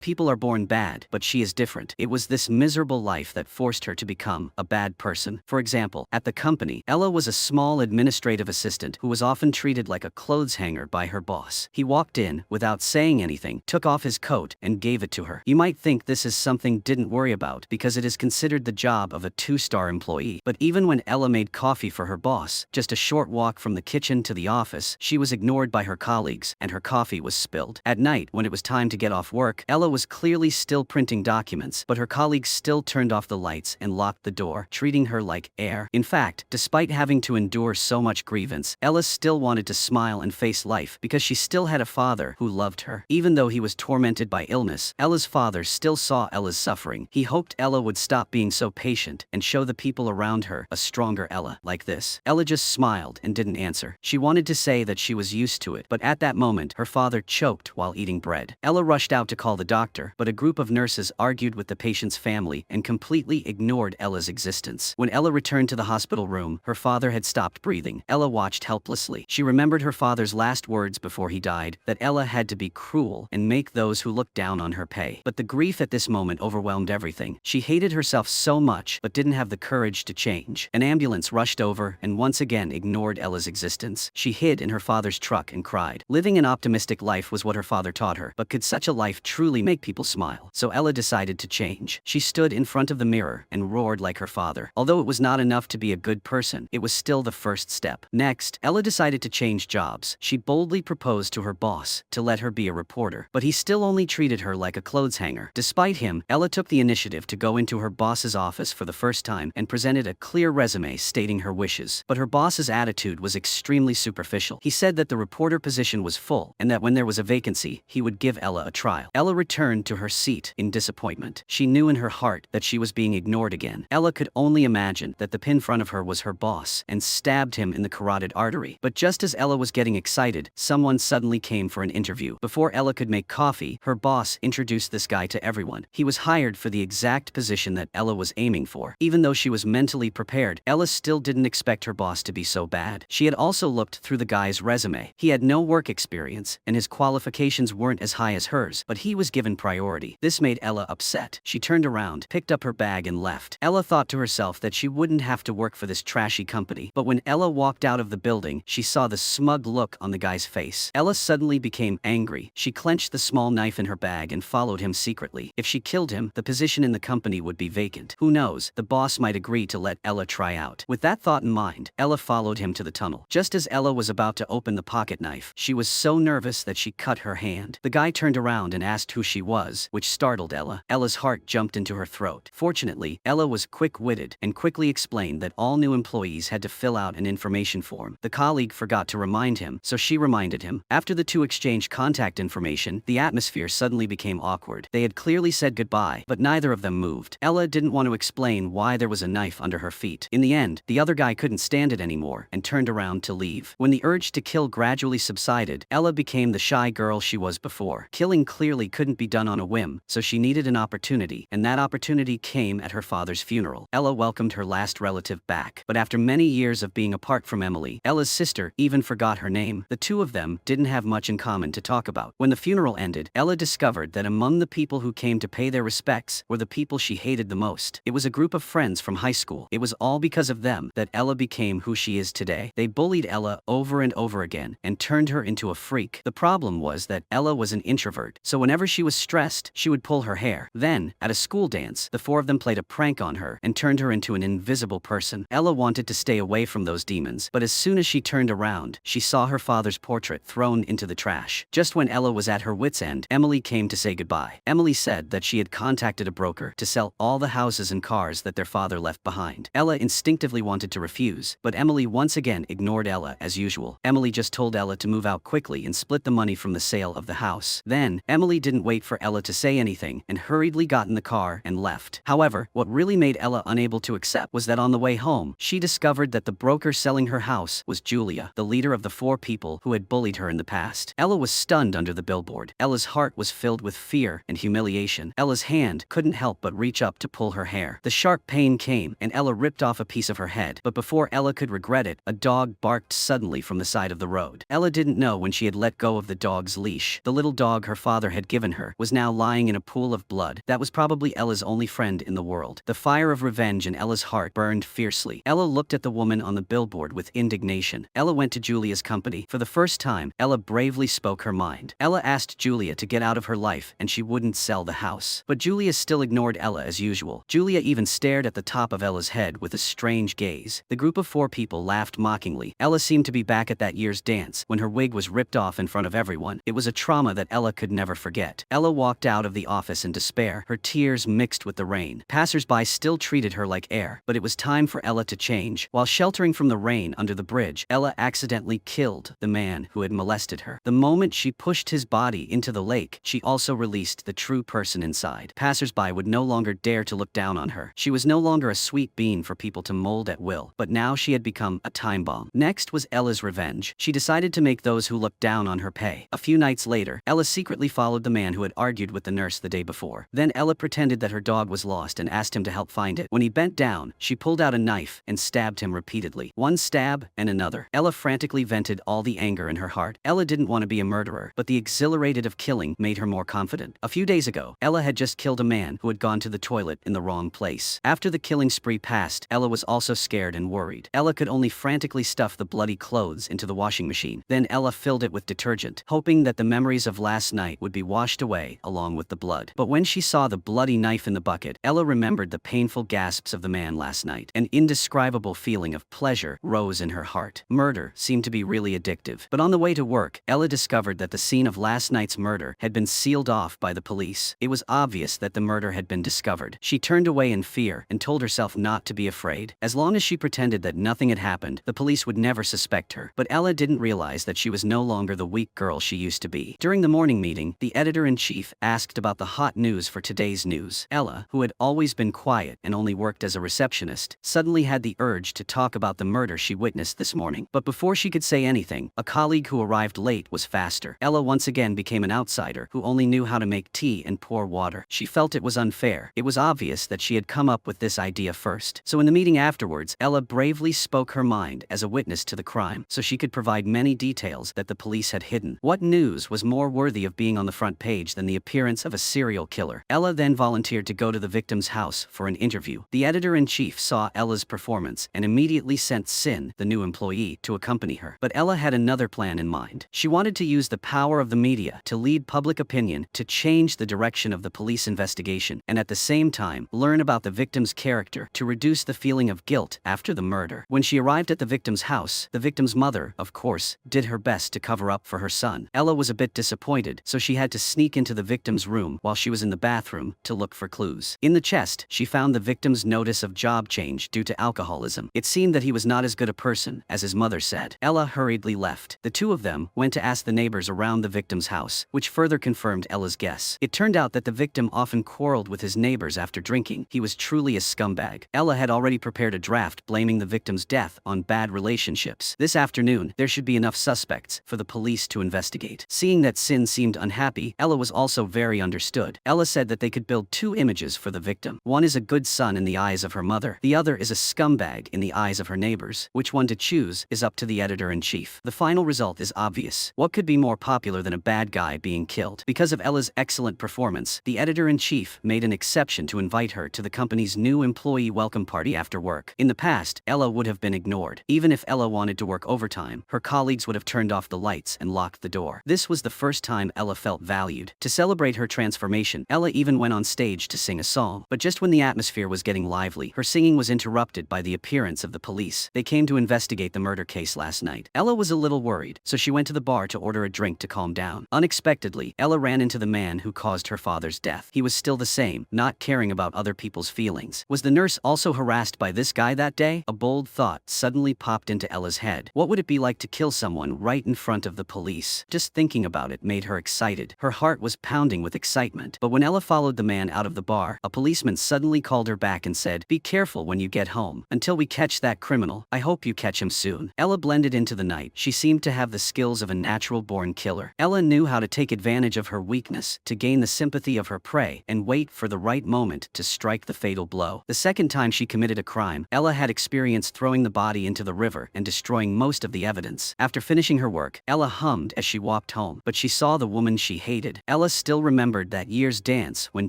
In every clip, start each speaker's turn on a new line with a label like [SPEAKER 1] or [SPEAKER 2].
[SPEAKER 1] People are born bad, but she is different. It was this miserable life that forced her to become a bad person. For example, at the company, Ella was a small administrative assistant who was often treated like a clothes hanger by her boss. He walked in, without saying anything, took off his coat, and gave it to her. You might think this is something didn't worry about because it is considered the job of a 2-star employee. But even when Ella made coffee for her boss, just a short walk from the kitchen to the office, she was ignored by her colleagues, and her coffee was spilled. At night, when it was time to get off work, Ella was clearly still printing documents, but her colleagues still turned off the lights and locked the door, treating her like air. In fact, despite having to endure so much grievance, Ella still wanted to smile and face life because she still had a father who loved her. Even though he was tormented by illness, Ella's father still saw Ella's suffering. He hoped Ella would stop being so patient and show the people around her a stronger Ella. Like this. Ella just smiled and didn't answer. She wanted to say that she was used to it, but at that moment, her father choked while eating bread. Ella rushed out to call the doctor, but a group of nurses argued with the patient's family and completely ignored Ella's existence. When Ella returned to the hospital room, her father had stopped breathing. Ella watched helplessly. She remembered her father's last words before he died, that Ella had to be cruel and make those who looked down on her pay. But the grief at this moment overwhelmed everything. She hated herself so much, but didn't have the courage to change. An ambulance rushed over and once again ignored Ella's existence. She hid in her father's truck and cried. Living an optimistic life was what her father taught her, but could such a life truly make people smile? So Ella decided to change. She stood in front of the mirror and roared like her father. Although it was not enough to be a good person, it was still the first step. Next, Ella decided to change jobs. She boldly proposed to her boss to let her be a reporter, but he still only treated her like a clothes hanger. Despite him, Ella took the initiative to go into her boss's office for the first time and presented a clear resume stating her wishes. But her boss's attitude was extremely superficial. He said that the reporter position was full and that when there was a vacancy, he would give Ella a trial. Ella returned to her seat in disappointment. She knew in her heart that she was being ignored again. Ella could only imagine that the pin in front of her was her boss and stabbed him in the carotid artery. But just as Ella was getting excited, someone suddenly came for an interview. Before Ella could make coffee, her boss introduced this guy to everyone. He was hired for the exact position that Ella was aiming for. Even though she was mentally prepared, Ella still didn't expect her boss to be so bad. She had also looked through the guy's resume. He had no work experience, and his qualifications weren't as high as hers, but he was given priority. This made Ella upset. She turned around, picked up her bag and left. Ella thought to herself that she wouldn't have to work for this trashy company, but when Ella walked out of the building, she saw the smug look on the guy's face. Ella suddenly became angry. She clenched the small knife in her bag and followed him secretly. If she killed him, the position in the company would be vacant. Who knows, the boss might agree to let Ella try out. With that thought in mind, Ella followed him to the tunnel. Just as Ella was about to open the pocket knife, she was so nervous that she cut her hand. The guy turned around and asked who she was, which startled Ella. Ella's heart jumped into her throat. Fortunately, Ella was quick-witted and quickly explained that all new employees had to fill out an information form. The colleague forgot to remind him, so she reminded him. After the two exchanged contact information, the atmosphere suddenly became awkward. They had clearly said goodbye, but neither of them moved. Ella didn't want to explain why there was a knife under her feet. In the end, the other guy couldn't stand it anymore and turned around to leave. When the urge to kill gradually subsided, Ella became the shy girl she was before. Killing clearly couldn't be done on a whim, so she needed an opportunity, and that opportunity came at her father's funeral. Ella welcomed her last relative back, but after many years of being apart from Emily, Ella's sister even forgot her name. The two of them didn't have much in common to talk about. When the funeral ended, Ella discovered that among the people who came to pay their respects were the people she hated the most. It was a group of friends from high school. It was all because of them that Ella became who she is today. They bullied Ella over and over again and turned her into a freak. The problem was that Ella was an introvert, so whenever she was stressed, she would pull her hair. Then, at a school dance, the four of them played a prank on her and turned her into an invisible person. Ella wanted to stay away from those demons, but as soon as she turned around, she saw her father's portrait thrown into the trash. Just when Ella was at her wit's end, Emily came to say goodbye. Emily said that she had contacted a broker to sell all the houses and cars that their father left behind. Ella instinctively wanted to refuse, but Emily once again ignored Ella as usual. Emily just told Ella to move out quickly and split the money from the sale of the house. Then, Emily didn't wait for Ella to say anything and hurriedly got in the car and left. However, what really made Ella unable to accept was that on the way home, she discovered that the broker selling her house was Julia, the leader of the four people who had bullied her in the past. Ella was stunned under the billboard. Ella's heart was filled with fear and humiliation. Ella's hand couldn't help but reach up to pull her hair. The sharp pain came, and Ella ripped off a piece of her head. But before Ella could regret it, a dog barked suddenly from the side of the road. Ella didn't know when she had let go of the dog's leash. The little dog her father had given her her, was now lying in a pool of blood. That was probably Ella's only friend in the world. The fire of revenge in Ella's heart burned fiercely. Ella looked at the woman on the billboard with indignation. Ella went to Julia's company. For the first time, Ella bravely spoke her mind. Ella asked Julia to get out of her life and she wouldn't sell the house. But Julia still ignored Ella as usual. Julia even stared at the top of Ella's head with a strange gaze. The group of 4 people laughed mockingly. Ella seemed to be back at that year's dance when her wig was ripped off in front of everyone. It was a trauma that Ella could never forget. Ella walked out of the office in despair, her tears mixed with the rain. Passers-by still treated her like air, but it was time for Ella to change. While sheltering from the rain under the bridge, Ella accidentally killed the man who had molested her. The moment she pushed his body into the lake, she also released the true person inside. Passers-by would no longer dare to look down on her. She was no longer a sweet bean for people to mold at will, but now she had become a time bomb. Next was Ella's revenge. She decided to make those who looked down on her pay. A few nights later, Ella secretly followed the man who had argued with the nurse the day before. Then Ella pretended that her dog was lost and asked him to help find it. When he bent down, she pulled out a knife and stabbed him repeatedly. One stab and another. Ella frantically vented all the anger in her heart. Ella didn't want to be a murderer, but the exhilarated of killing made her more confident. A few days ago, Ella had just killed a man who had gone to the toilet in the wrong place. After the killing spree passed, Ella was also scared and worried. Ella could only frantically stuff the bloody clothes into the washing machine. Then Ella filled it with detergent, hoping that the memories of last night would be washed away along with the blood. But when she saw the bloody knife in the bucket, Ella remembered the painful gasps of the man last night. An indescribable feeling of pleasure rose in her heart. Murder seemed to be really addictive. But on the way to work, Ella discovered that the scene of last night's murder had been sealed off by the police. It was obvious that the murder had been discovered. She turned away in fear and told herself not to be afraid. As long as she pretended that nothing had happened, the police would never suspect her. But Ella didn't realize that she was no longer the weak girl she used to be. During the morning meeting, the editor-in-chief asked about the hot news for today's news. Ella, who had always been quiet and only worked as a receptionist, suddenly had the urge to talk about the murder she witnessed this morning. But before she could say anything, a colleague who arrived late was faster. Ella once again became an outsider who only knew how to make tea and pour water. She felt it was unfair. It was obvious that she had come up with this idea first. So in the meeting afterwards, Ella bravely spoke her mind as a witness to the crime, so she could provide many details that the police had hidden. What news was more worthy of being on the front page than the appearance of a serial killer? Ella then volunteered to go to the victim's house for an interview. The editor-in-chief saw Ella's performance and immediately sent Sin, the new employee, to accompany her. But Ella had another plan in mind. She wanted to use the power of the media to lead public opinion to change the direction of the police investigation, and at the same time, learn about the victim's character to reduce the feeling of guilt after the murder. When she arrived at the victim's house, the victim's mother, of course, did her best to cover up for her son. Ella was a bit disappointed, so she had to sneak into the victim's room while she was in the bathroom to look for clues. In the chest, she found the victim's notice of job change due to alcoholism. It seemed that he was not as good a person as his mother said. Ella hurriedly left. The two of them went to ask the neighbors around the victim's house, which further confirmed Ella's guess. It turned out that the victim often quarreled with his neighbors after drinking. He was truly a scumbag. Ella had already prepared a draft blaming the victim's death on bad relationships. This afternoon, there should be enough suspects for the police to investigate. Seeing that Sin seemed unhappy, Ella was also very understood. Ella said that they could build 2 images for the victim. One is a good son in the eyes of her mother. The other is a scumbag in the eyes of her neighbors. Which one to choose is up to the editor-in-chief. The final result is obvious. What could be more popular than a bad guy being killed? Because of Ella's excellent performance, the editor-in-chief made an exception to invite her to the company's new employee welcome party after work. In the past, Ella would have been ignored. Even if Ella wanted to work overtime, her colleagues would have turned off the lights and locked the door. This was the first time Ella felt valued. To celebrate her transformation, Ella even went on stage to sing a song. But just when the atmosphere was getting lively, her singing was interrupted by the appearance of the police. They came to investigate the murder case last night. Ella was a little worried, so she went to the bar to order a drink to calm down. Unexpectedly, Ella ran into the man who caused her father's death. He was still the same, not caring about other people's feelings. Was the nurse also harassed by this guy that day? A bold thought suddenly popped into Ella's head. What would it be like to kill someone right in front of the police? Just thinking about it made her excited. Her heart was pounding with excitement. But when Ella followed the man out of the bar, a policeman suddenly called her back and said, "Be careful when you get home. Until we catch that criminal, I hope you catch him soon." Ella blended into the night. She seemed to have the skills of a natural-born killer. Ella knew how to take advantage of her weakness to gain the sympathy of her prey and wait for the right moment to strike the fatal blow. The second time she committed a crime, Ella had experience throwing the body into the river and destroying most of the evidence. After finishing her work, Ella hummed as she walked home, but she saw the woman she hated. Ella Ella still remembered that year's dance when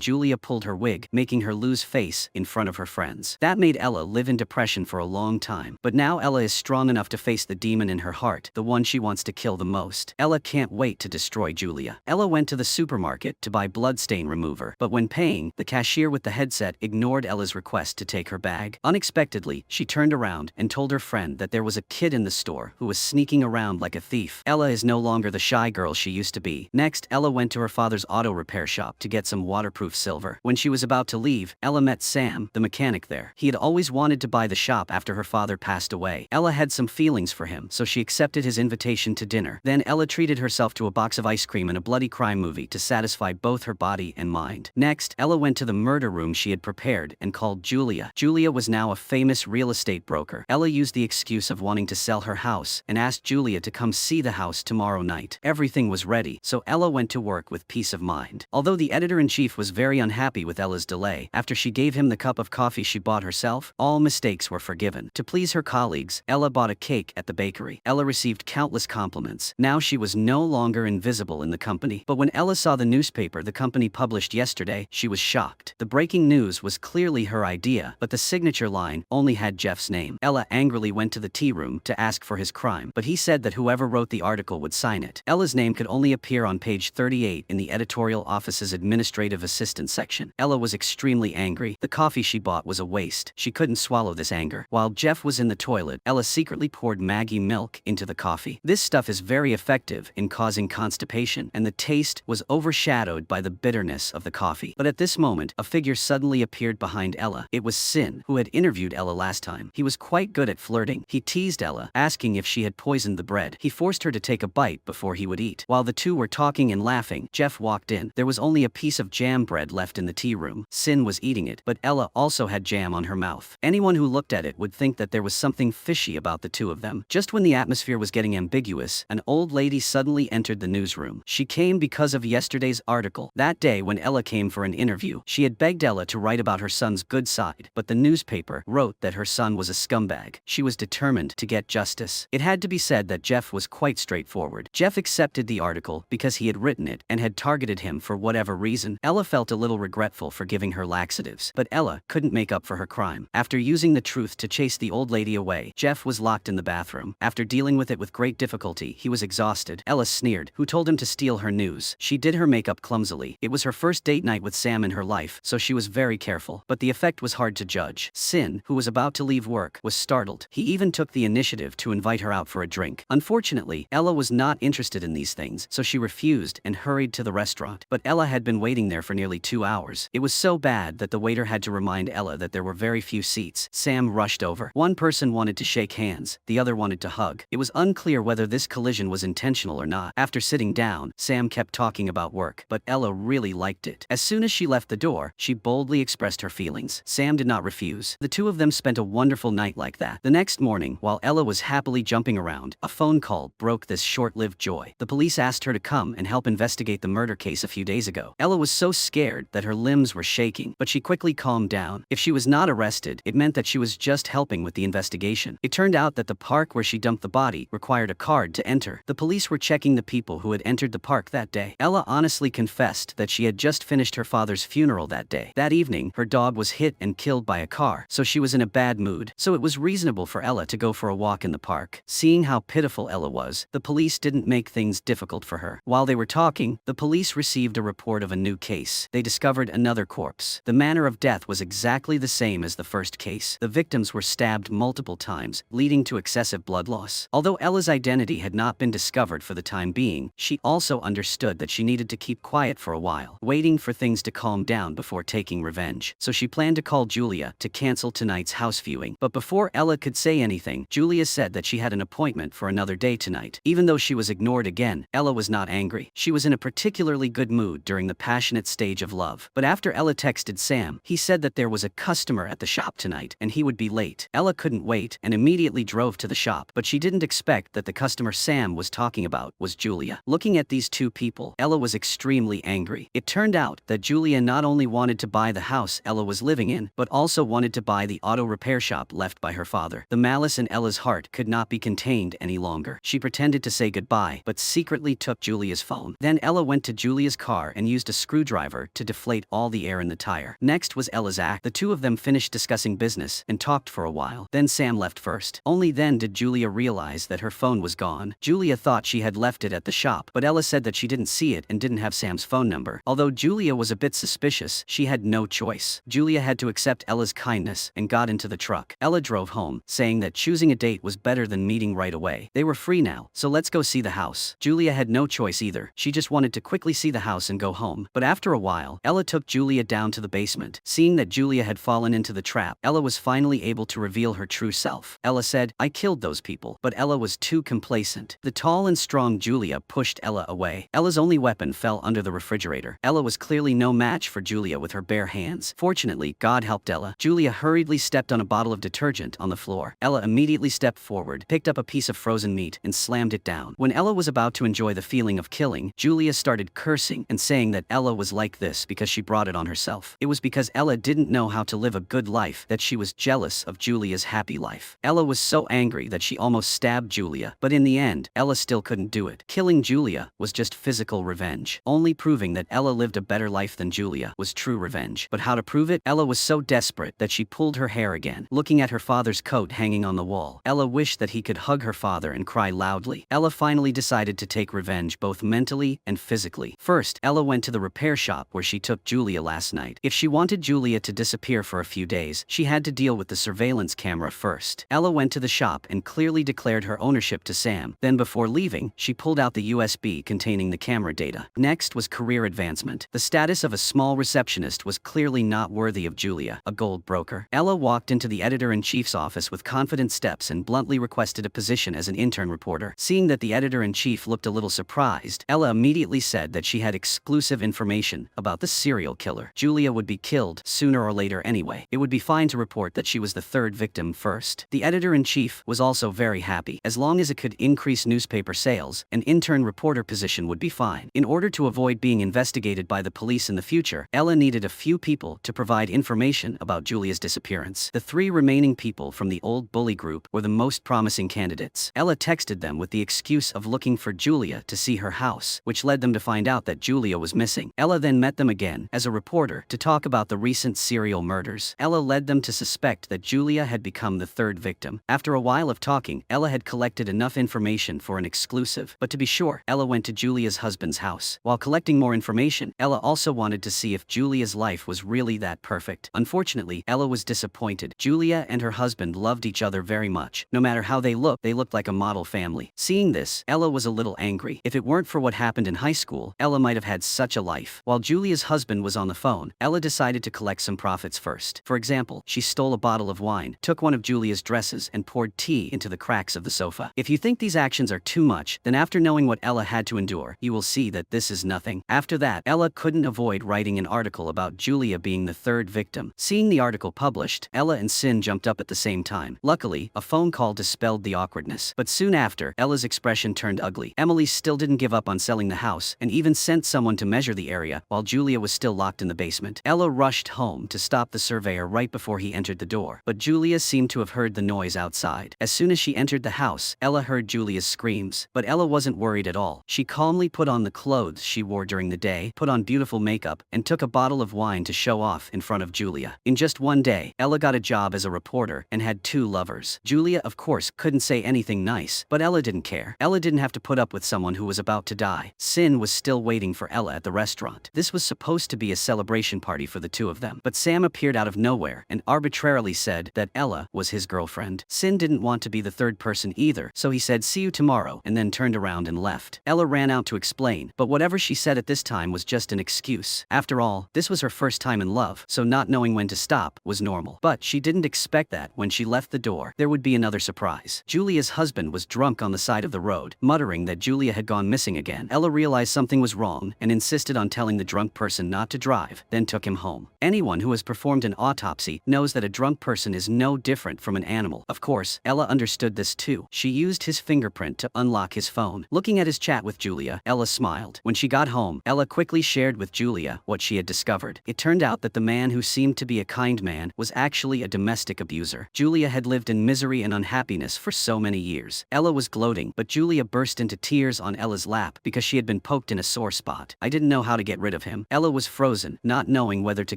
[SPEAKER 1] Julia pulled her wig, making her lose face in front of her friends. That made Ella live in depression for a long time. But now Ella is strong enough to face the demon in her heart, the one she wants to kill the most. Ella can't wait to destroy Julia. Ella went to the supermarket to buy bloodstain remover, but when paying, the cashier with the headset ignored Ella's request to take her bag. Unexpectedly, she turned around and told her friend that there was a kid in the store who was sneaking around like a thief. Ella is no longer the shy girl she used to be. Next, Ella went to her father's auto repair shop to get some waterproof silver. When she was about to leave, Ella met Sam, the mechanic there. He had always wanted to buy the shop after her father passed away. Ella had some feelings for him, so she accepted his invitation to dinner. Then Ella treated herself to a box of ice cream and a bloody crime movie to satisfy both her body and mind. Next, Ella went to the murder room she had prepared and called Julia. Julia was now a famous real estate broker. Ella used the excuse of wanting to sell her house and asked Julia to come see the house tomorrow night. Everything was ready, so Ella went to work with peace of mind. Although the editor-in-chief was very unhappy with Ella's delay, after she gave him the cup of coffee she bought herself, all mistakes were forgiven. To please her colleagues, Ella bought a cake at the bakery. Ella received countless compliments. Now she was no longer invisible in the company. But when Ella saw the newspaper the company published yesterday, she was shocked. The breaking news was clearly her idea, but the signature line only had Jeff's name. Ella angrily went to the tea room to ask for his crime, but he said that whoever wrote the article would sign it. Ella's name could only appear on page 38 in the editorial office's administrative assistant section. Ella was extremely angry. The coffee she bought was a waste. She couldn't swallow this anger. While Jeff was in the toilet, Ella secretly poured Maggie milk into the coffee. This stuff is very effective in causing constipation, and the taste was overshadowed by the bitterness of the coffee. But at this moment, a figure suddenly appeared behind Ella. It was Sin, who had interviewed Ella last time. He was quite good at flirting. He teased Ella, asking if she had poisoned the bread. He forced her to take a bite before he would eat. While the two were talking and laughing, Jeff walked in. There was only a piece of jam bread left in the tea room. Sin was eating it, but Ella also had jam on her mouth. Anyone who looked at it would think that there was something fishy about the two of them. Just when the atmosphere was getting ambiguous, an old lady suddenly entered the newsroom. She came because of yesterday's article. That day when Ella came for an interview, she had begged Ella to write about her son's good side, but the newspaper wrote that her son was a scumbag. She was determined to get justice. It had to be said that Jeff was quite straightforward. Jeff accepted the article because he had written it and had targeted him for whatever reason. Ella felt a little regretful for giving her laxatives, but Ella couldn't make up for her crime. After using the truth to chase the old lady away, Jeff was locked in the bathroom. After dealing with it with great difficulty, he was exhausted. Ella sneered, who told him to steal her news. She did her makeup clumsily. It was her first date night with Sam in her life, so she was very careful, but the effect was hard to judge. Sin, who was about to leave work, was startled. He even took the initiative to invite her out for a drink. Unfortunately, Ella was not interested in these things, so she refused and hurried to the restaurant. But Ella had been waiting there for nearly 2 hours. It was so bad that the waiter had to remind Ella that there were very few seats. Sam rushed over. One person wanted to shake hands, the other wanted to hug. It was unclear whether this collision was intentional or not. After sitting down, Sam kept talking about work, but Ella really liked it. As soon as she left the door, she boldly expressed her feelings. Sam did not refuse. The two of them spent a wonderful night like that. The next morning, while Ella was happily jumping around, a phone call broke this short-lived joy. The police asked her to come and help investigate the murder case a few days ago. Ella was so scared that her limbs were shaking, but she quickly calmed down. If she was not arrested, it meant that she was just helping with the investigation. It turned out that the park where she dumped the body required a card to enter. The police were checking the people who had entered the park that day. Ella honestly confessed that she had just finished her father's funeral that day. That evening, her dog was hit and killed by a car, so she was in a bad mood. So it was reasonable for Ella to go for a walk in the park. Seeing how pitiful Ella was, the police didn't make things difficult for her. While they were talking, the police received a report of a new case. They discovered another corpse. The manner of death was exactly the same as the first case. The victims were stabbed multiple times, leading to excessive blood loss. Although Ella's identity had not been discovered for the time being, she also understood that she needed to keep quiet for a while, waiting for things to calm down before taking revenge. So she planned to call Julia to cancel tonight's house viewing. But before Ella could say anything, Julia said that she had an appointment for another day tonight. Even though she was ignored again, Ella was not angry. She was in a particularly good mood during the passionate stage of love. But after Ella texted Sam, he said that there was a customer at the shop tonight and he would be late. Ella couldn't wait and immediately drove to the shop, but she didn't expect that the customer Sam was talking about was Julia. Looking at these two people, Ella was extremely angry. It turned out that Julia not only wanted to buy the house Ella was living in, but also wanted to buy the auto repair shop left by her father. The malice in Ella's heart could not be contained any longer. She pretended to say goodbye, but secretly took Julia's phone. Then Ella went went to Julia's car and used a screwdriver to deflate all the air in the tire. Next was Ella's act. The two of them finished discussing business and talked for a while. Then Sam left first. Only then did Julia realize that her phone was gone. Julia thought she had left it at the shop, but Ella said that she didn't see it and didn't have Sam's phone number. Although Julia was a bit suspicious, she had no choice. Julia had to accept Ella's kindness and got into the truck. Ella drove home, saying that choosing a date was better than meeting right away. They were free now, so let's go see the house. Julia had no choice either. She just wanted to quickly see the house and go home. But after a while, Ella took Julia down to the basement. Seeing that Julia had fallen into the trap, Ella was finally able to reveal her true self. Ella said, "I killed those people." But Ella was too complacent. The tall and strong Julia pushed Ella away. Ella's only weapon fell under the refrigerator. Ella was clearly no match for Julia with her bare hands. Fortunately, God helped Ella. Julia hurriedly stepped on a bottle of detergent on the floor. Ella immediately stepped forward, picked up a piece of frozen meat, and slammed it down. When Ella was about to enjoy the feeling of killing, Julia started cursing and saying that Ella was like this because she brought it on herself. It was because Ella didn't know how to live a good life that she was jealous of Julia's happy life. Ella was so angry that she almost stabbed Julia, but in the end, Ella still couldn't do it. Killing Julia was just physical revenge. Only proving that Ella lived a better life than Julia was true revenge. But how to prove it? Ella was so desperate that she pulled her hair again. Looking at her father's coat hanging on the wall, Ella wished that he could hug her father and cry loudly. Ella finally decided to take revenge both mentally and physically. First, Ella went to the repair shop where she took Julia last night. If she wanted Julia to disappear for a few days, she had to deal with the surveillance camera first. Ella went to the shop and clearly declared her ownership to Sam. Then before leaving, she pulled out the USB containing the camera data. Next was career advancement. The status of a small receptionist was clearly not worthy of Julia, a gold broker. Ella walked into the editor-in-chief's office with confident steps and bluntly requested a position as an intern reporter. Seeing that the editor-in-chief looked a little surprised, Ella immediately said that she had exclusive information about the serial killer. Julia would be killed sooner or later anyway. It would be fine to report that she was the third victim first. The editor-in-chief was also very happy. As long as it could increase newspaper sales, an intern reporter position would be fine. In order to avoid being investigated by the police in the future, Ella needed a few people to provide information about Julia's disappearance. The three remaining people from the old bully group were the most promising candidates. Ella texted them with the excuse of looking for Julia to see her house, which led them to find out that Julia was missing. Ella then met them again as a reporter to talk about the recent serial murders. Ella led them to suspect that Julia had become the third victim. After a while of talking, Ella had collected enough information for an exclusive. But to be sure, Ella went to Julia's husband's house. While collecting more information, Ella also wanted to see if Julia's life was really that perfect. Unfortunately, Ella was disappointed. Julia and her husband loved each other very much. No matter how they looked like a model family. Seeing this, Ella was a little angry. If it weren't for what happened in high school, Ella might have had such a life. While Julia's husband was on the phone, Ella decided to collect some profits first. For example, she stole a bottle of wine, took one of Julia's dresses, and poured tea into the cracks of the sofa. If you think these actions are too much, then after knowing what Ella had to endure, you will see that this is nothing. After that, Ella couldn't avoid writing an article about Julia being the third victim. Seeing the article published, Ella and Sin jumped up at the same time. Luckily, a phone call dispelled the awkwardness. But soon after, Ella's expression turned ugly. Emily still didn't give up on selling the house, and even sent someone to measure the area, while Julia was still locked in the basement. Ella rushed home to stop the surveyor right before he entered the door. But Julia seemed to have heard the noise outside. As soon as she entered the house, Ella heard Julia's screams. But Ella wasn't worried at all. She calmly put on the clothes she wore during the day, put on beautiful makeup, and took a bottle of wine to show off in front of Julia. In just one day, Ella got a job as a reporter and had 2 lovers. Julia, of course, couldn't say anything nice, but Ella didn't care. Ella didn't have to put up with someone who was about to die. Sin was still waiting for Ella at the restaurant. This was supposed to be a celebration party for the two of them, but Sam appeared out of nowhere and arbitrarily said that Ella was his girlfriend. Sin didn't want to be the third person either, so he said, "See you tomorrow," and then turned around and left. Ella ran out to explain, but whatever she said at this time was just an excuse. After all, this was her first time in love, so not knowing when to stop was normal. But she didn't expect that when she left the door, there would be another surprise. Julia's husband was drunk on the side of the road, muttering that Julia had gone missing again. Ella realized something was wrong and insisted on telling the drunk person not to drive, then took him home. Anyone who has performed an autopsy knows that a drunk person is no different from an animal. Of course, Ella understood this too. She used his fingerprint to unlock his phone. Looking at his chat with Julia, Ella smiled. When she got home, Ella quickly shared with Julia what she had discovered. It turned out that the man who seemed to be a kind man was actually a domestic abuser. Julia had lived in misery and unhappiness for so many years. Ella was gloating, but Julia burst into tears on Ella's lap because she had been poked in a sore spot. I didn't know how to get rid of him. Ella was frozen, not knowing whether to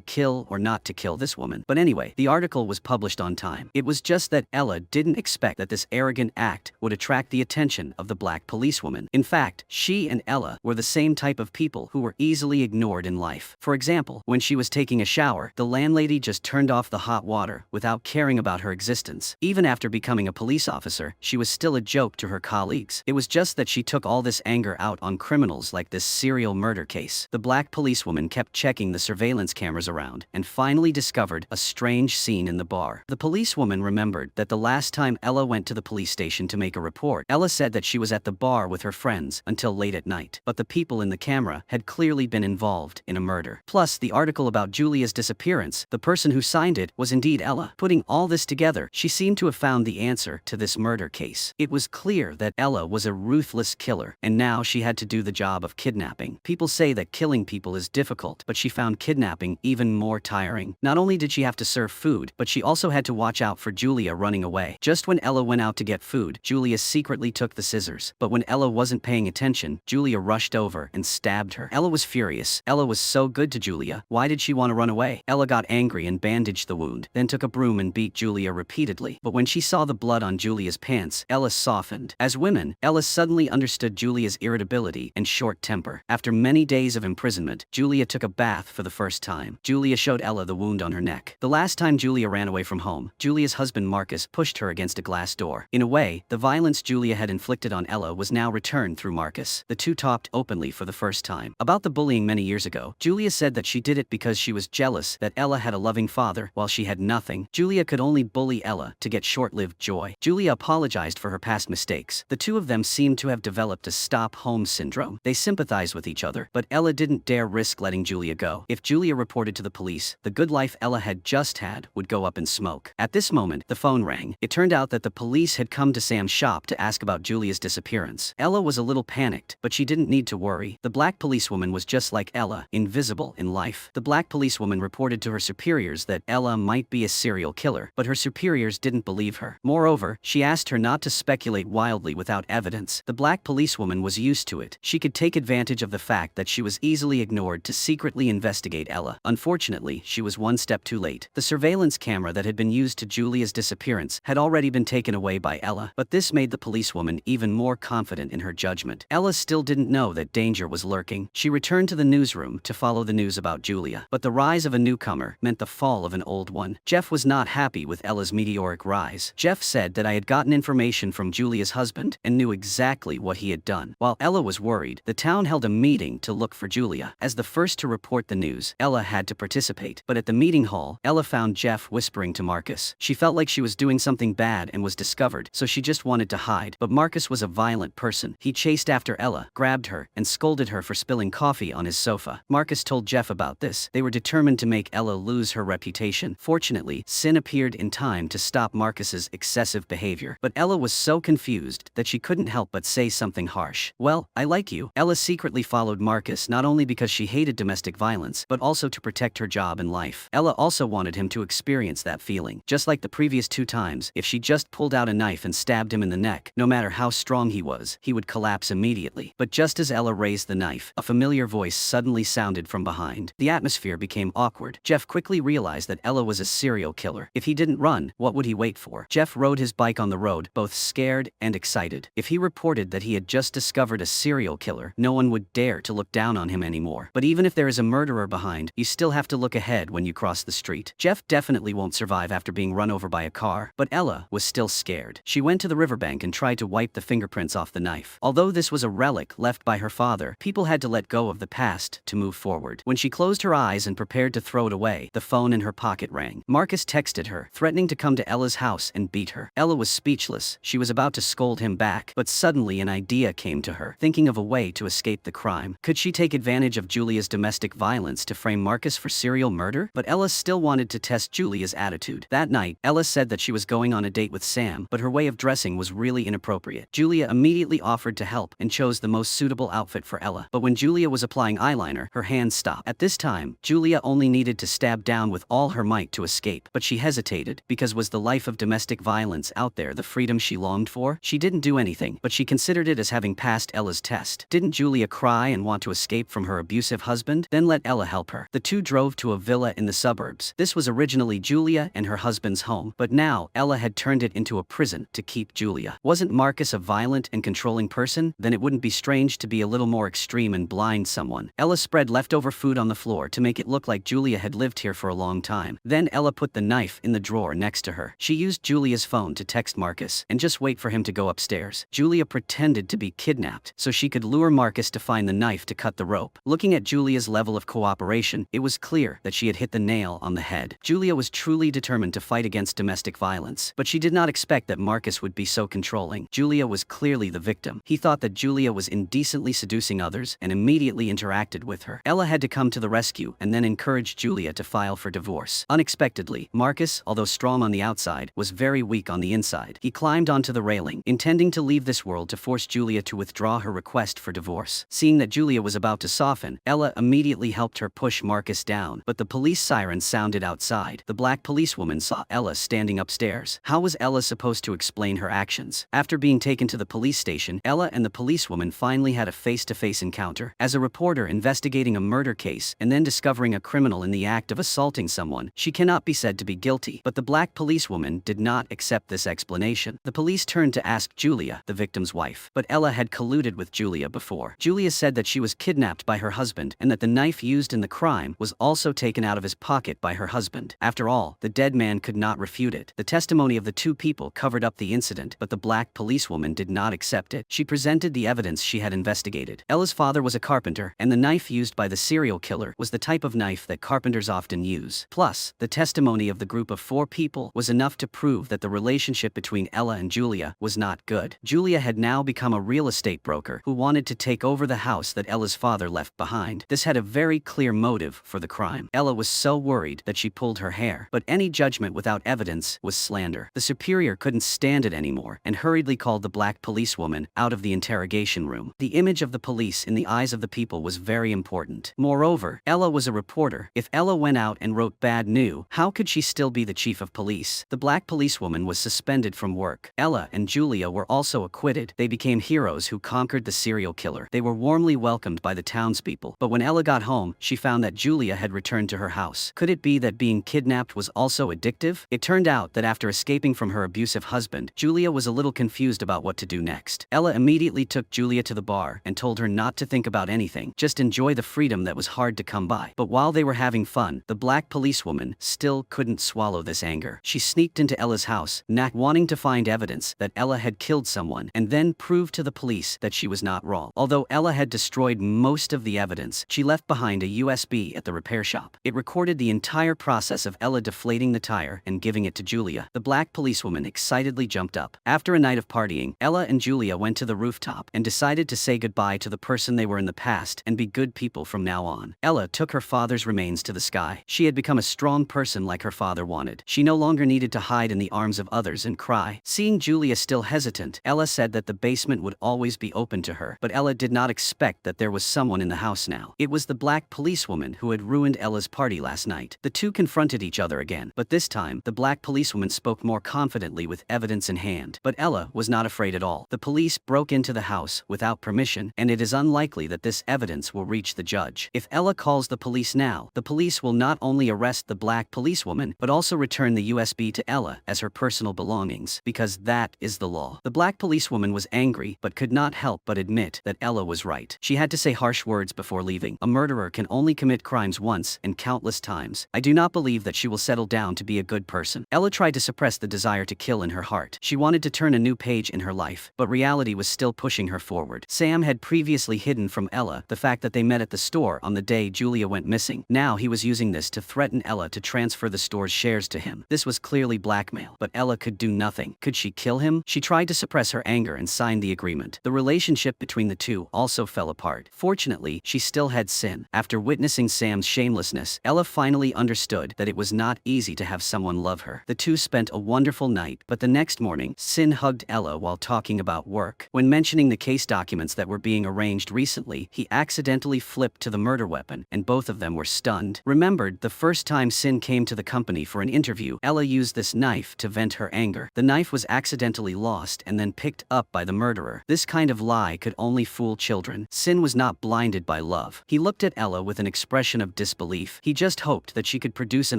[SPEAKER 1] kill or not to kill this woman. But anyway, the article was published on time. It was just that Ella didn't expect that this arrogant act would attract the attention of the black policewoman. In fact, she and Ella were the same type of people who were easily ignored in life. For example, when she was taking a shower, the landlady just turned off the hot water without caring about her existence. Even after becoming a police officer, she was still a joke to her colleagues. It was just that she took all this anger out on criminals like this serial murder case. The black policewoman kept checking the surveillance cameras around and finally discovered a strange scene in the bar. The policewoman remembered that the last time Ella went to the police station to make a report, Ella said that she was at the bar with her friends until late at night. But the people in the camera had clearly been involved in a murder. Plus, the article about Julia's disappearance, the person who signed it was indeed Ella. Putting all this together, she seemed to have found the answer to this murder case. It was clear that Ella was a ruthless killer, and now she had to do the job of kidnapping. People say that killing people is difficult, but she found kidnapping even more tiring. Not only did she have to serve food, but she also had to watch out for Julia running away. Just when Ella went out to get food, Julia secretly took the scissors. But when Ella wasn't paying attention, Julia rushed over and stabbed her. Ella was furious. Ella was so good to Julia. Why did she want to run away? Ella got angry and bandaged the wound, then took a broom and beat Julia repeatedly. But when she saw the blood on Julia's pants, Ella softened. As women, Ella suddenly understood Julia's irritability and short temper. After many days of imprisonment, Julia took a bath for the first time. Julia showed Ella the wound on her neck. The last time Julia ran away from home, Julia's husband Marcus pushed her against a glass door. In a way, the violence Julia had inflicted on Ella was now returned through Marcus. The two talked openly for the first time. About the bullying many years ago, Julia said that she did it because she was jealous that Ella had a loving father while she had nothing. Julia could only bully Ella to get short-lived joy. Julia apologized for her past mistakes. The two of them seemed to have developed a Stockholm syndrome. They sympathized with each other, but Ella didn't dare risk letting Julia go. If Julia reported to the police, the good life Ella had just had would go up in smoke. At this moment, the phone rang. It turned out that the police had come to Sam's shop to ask about Julia's disappearance. Ella was a little panicked, but she didn't need to worry. The black policewoman was just like Ella, invisible in life. The black policewoman reported to her superiors that Ella might be a serial killer, but her superiors didn't believe her. Moreover, she asked her not to speculate wildly without evidence. The black policewoman was used to it. She could take advantage of the fact that she was easily ignored to secretly investigate Ella. Unfortunately, she was one step too late. The surveillance camera that had been used to Julia's disappearance had already been taken away by Ella, but this made the policewoman even more confident in her judgment. Ella still didn't know that danger was lurking. She returned to the newsroom to follow the news about Julia. But the rise of a newcomer meant the fall of an old one. Jeff was not happy with Ella's meteoric rise. Jeff said that I had gotten information from Julia's husband and knew exactly what he had done. While Ella was worried, the town held a meeting to look for Julia. As the first to report the news, Ella had to participate. But at the meeting hall, Ella found Jeff whispering to Marcus. She felt like she was doing something bad and was discovered, so she just wanted to hide. But Marcus was a violent person. He chased after Ella, grabbed her, and scolded her for spilling coffee on his sofa. Marcus told Jeff about this. They were determined to make Ella lose her reputation. Fortunately, Sin appeared in time to stop Marcus's excessive behavior. But Ella was so confused that she couldn't help but say something harsh. Well, I like you. Ella secretly followed Marcus not only because she hated domestic violence, but also to protect her job and life. Ella also wanted him to experience that feeling. Just like the previous two times, if she just pulled out a knife and stabbed him in the neck, no matter how strong he was, he would collapse immediately. But just as Ella raised the knife, a familiar voice suddenly sounded from behind. The atmosphere became awkward. Jeff quickly realized that Ella was a serial killer. If he didn't run, what would he wait for? Jeff rode his bike on the road, both scared and excited. If he reported that he had just discovered a serial killer, no one would dare to look down on him anymore. But even if there is a murderer behind, you still have to look ahead when you cross the street. Jeff definitely won't survive after being run over by a car, but Ella was still scared. She went to the riverbank and tried to wipe the fingerprints off the knife. Although this was a relic left by her father, people had to let go of the past to move forward. When she closed her eyes and prepared to throw it away, the phone in her pocket rang. Marcus texted her, threatening to come to Ella's house and beat her. Ella was speechless. She was about to scold him back, but suddenly an idea came to her, thinking of a way to escape the crime. Could she take advantage of Julia's domestic violence to frame Marcus for serial murder? But Ella still wanted to test Julia's attitude. That night, Ella said that she was going on a date with Sam, but her way of dressing was really inappropriate. Julia immediately offered to help and chose the most suitable outfit for Ella. But when Julia was applying eyeliner, her hand stopped. At this time, Julia only needed to stab down with all her might to escape. But she hesitated, because was the life of domestic violence out there the freedom she longed for? She didn't do anything, but she considered it as having passed Ella's test. Didn't Julia cry and want to escape from her abusive husband? Then let Ella help her. The two drove to a villa in the suburbs. This was originally Julia and her husband's home, but now Ella had turned it into a prison to keep Julia. Wasn't Marcus a violent and controlling person? Then it wouldn't be strange to be a little more extreme and blind someone. Ella spread leftover food on the floor to make it look like Julia had lived here for a long time. Then Ella put the knife in the drawer next to her. She used Julia's phone to text Marcus and just wait for him to go upstairs. Julia pretended to be kidnapped so she could lure Marcus to find the knife to cut the rope. Looking at Julia's level of cooperation, it was clear that she had hit the nail on the head. Julia was truly determined to fight against domestic violence, but she did not expect that Marcus would be so controlling. Julia was clearly the victim. He thought that Julia was indecently seducing others and immediately interacted with her. Ella had to come to the rescue and then encourage Julia to file for divorce. Unexpectedly, Marcus, although strong on the outside, was very weak on the inside. He climbed onto the railing, intending to leave this world to force Julia to withdraw her request for divorce. Seeing that Julia was about to soften, Ella immediately helped her push Marcus down, but the police siren sounded outside. The black policewoman saw Ella standing upstairs. How was Ella supposed to explain her actions? After being taken to the police station, Ella and the policewoman finally had a face-to-face encounter. As a reporter investigating a murder case and then discovering a criminal in the act of assaulting someone, she cannot be said to be guilty. But the black policewoman did not accept this explanation. The police turned to ask Julia, the victim's wife, but Ella had colluded with Julia before. Julia said that she was kidnapped by her husband and that the knife used in the crime was also taken out of his pocket by her husband. After all, the dead man could not refute it. The testimony of the two people covered up the incident, but the black policewoman did not accept it. She presented the evidence she had investigated. Ella's father was a carpenter, and the knife used by the serial killer was the type of knife that carpenters often use. Plus, the testimony of the group of 4 people was enough to prove that the relationship between Ella and Julia was not good. Julia had now become a real estate broker who wanted to take over the house that Ella's father left behind. This had a very clear motive for the crime. Ella was so worried that she pulled her hair, but any judgment without evidence was slander. The superior couldn't stand it anymore and hurriedly called the black policewoman out of the interrogation room. The image of the police in the eyes of the people was very important. Moreover, Ella was a reporter. If Ella went out and wrote bad news, how could she still be the chief of police? The black policewoman was suspended from work. Ella and Julia were also acquitted. They became heroes who conquered the serial killer. They were warmly welcomed by the townspeople. But when Ella got home, she found that Julia had returned to her house. Could it be that being kidnapped was also addictive? It turned out that after escaping from her abusive husband, Julia was a little confused about what to do next. Ella immediately took Julia to the bar and told her not to think about anything, just enjoy the freedom that was hard to come by. But while they were having fun, the black policewoman still couldn't swallow this anger. She sneaked into Ella's house, not wanting to find evidence that Ella had killed someone, and then proved to the police that she was not wrong. Although Ella had destroyed most of the evidence, she left behind a USB at the repair shop. It recorded the entire process of Ella deflating the tire and giving it to Julia. The black policewoman excitedly jumped up. After a night of partying, Ella and Julia went to the rooftop and decided to say goodbye to the person they were in the past and be good people from now on. Ella took her father's remains to the sky. She had become a strong person like her father wanted. She no longer needed to hide in the arms of others and cry. Seeing Julia still hesitant, Ella said that the basement would always be open to her, but Ella did not expect that there was someone in the house now. It was the black policewoman who had ruined Ella's party last night. The two confronted each other again, but this time, the black policewoman spoke more confidently with evidence in hand. But Ella was not afraid at all. The police broke into the house without permission, and it is unlikely that this evidence will reach the judge. If Ella calls the police now, the police will not only arrest the black policewoman, but also return the USB to Ella as her personal belongings, because that is the law. The black policewoman was angry, but could not help but admit that Ella was right. She had to say harsh words before leaving. A murderer can only commit crimes once and countless times. I do not believe that she will settle down to be a good person. Ella tried to suppress the desire to kill in her heart. She wanted to turn a new page in her life, but reality was still pushing her forward. Sam had previously hidden from Ella the fact that they met at the store on the day Julia went missing. Now he was using this to threaten Ella to transfer the store's shares to him. This was clearly blackmail, but Ella could do nothing. Could she kill him? She tried to suppress her anger and signed the agreement. The relationship between the two also fell apart. Fortunately, she still had Sin. After witnessing Sam's shamelessness, Ella finally understood that it was not easy to have someone love her. The two spent a wonderful night, but the next morning, Sin hugged Ella while talking about work. When mentioning the case documents that were being arranged recently, he accidentally flipped to the murder weapon, and both of them were stunned. Remembered, the first time Sin came to the company for an interview, Ella used this knife to vent her anger. The knife was accidentally lost and then picked up by the murderer. This kind of lie could only fool fool children. Sin was not blinded by love. He looked at Ella with an expression of disbelief. He just hoped that she could produce an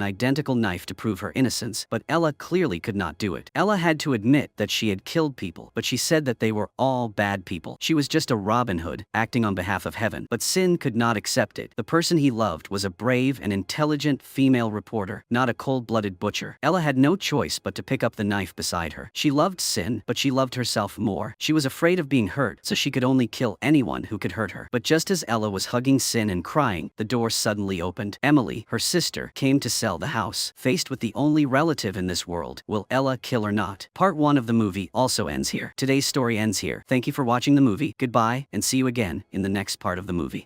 [SPEAKER 1] identical knife to prove her innocence, but Ella clearly could not do it. Ella had to admit that she had killed people, but she said that they were all bad people. She was just a Robin Hood, acting on behalf of heaven. But Sin could not accept it. The person he loved was a brave and intelligent female reporter, not a cold-blooded butcher. Ella had no choice but to pick up the knife beside her. She loved Sin, but she loved herself more. She was afraid of being hurt, so she could only kill anyone who could hurt her. But just as Ella was hugging Sin and crying, the door suddenly opened. Emily, her sister, came to sell the house. Faced with the only relative in this world, will Ella kill or not? Part 1 of the movie also ends here. Today's story ends here. Thank you for watching the movie. Goodbye, and see you again in the next part of the movie.